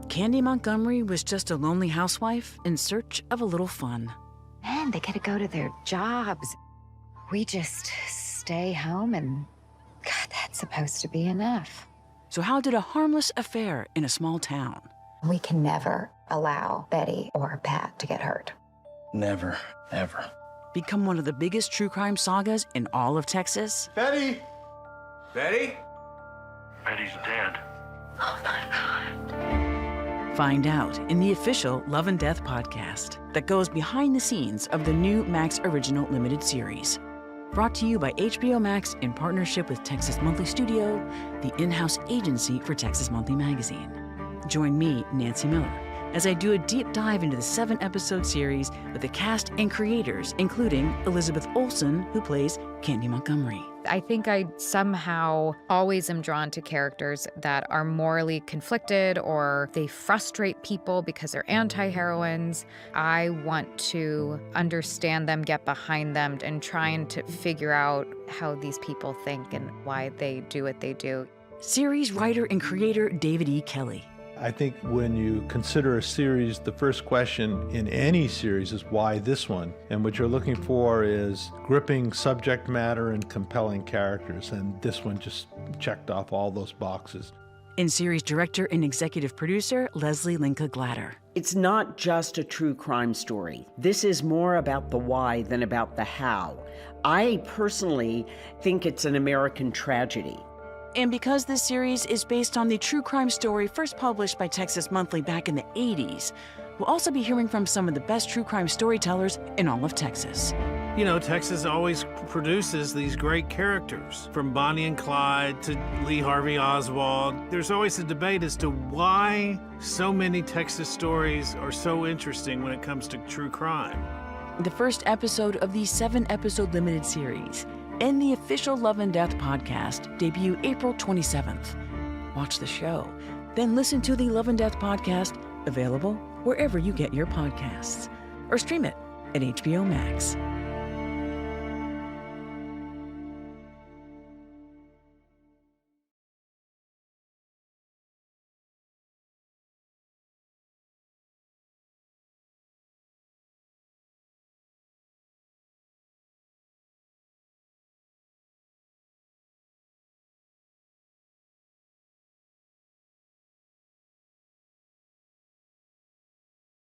Candy Montgomery was just a lonely housewife in search of a little fun. Man, they get to go to their jobs. We just stay home and, God, that's supposed to be enough. So how did a harmless affair in a small town? We can never allow Betty or Pat to get hurt. Never, ever. Become one of the biggest true crime sagas in all of Texas? Betty! Betty? Betty's dead. Oh my God. Find out in the official Love and Death podcast that goes behind the scenes of the new Max Original Limited series. Brought to you by HBO Max in partnership with Texas Monthly Studio, the in-house agency for Texas Monthly Magazine. Join me, Nancy Miller, as I do a deep dive into the 7-episode series with the cast and creators, including Elizabeth Olsen, who plays Candy Montgomery. I think I somehow always am drawn to characters that are morally conflicted or they frustrate people because they're anti-heroines. I want to understand them, get behind them, and trying to figure out how these people think and why they do what they do. Series writer and creator David E. Kelley. I think when you consider a series, the first question in any series is why this one? And what you're looking for is gripping subject matter and compelling characters. And this one just checked off all those boxes. And series director and executive producer Leslie Linka Glatter. It's not just a true crime story. This is more about the why than about the how. I personally think it's an American tragedy. And because this series is based on the true crime story first published by Texas Monthly back in the 80s, we'll also be hearing from some of the best true crime storytellers in all of Texas. You know, Texas always produces these great characters, from Bonnie and Clyde to Lee Harvey Oswald. There's always a debate as to why so many Texas stories are so interesting when it comes to true crime. The first episode of the 7-episode limited series and the official Love and Death podcast debut April 27th. Watch the show, then listen to the Love and Death podcast, available wherever you get your podcasts, or stream it at HBO Max.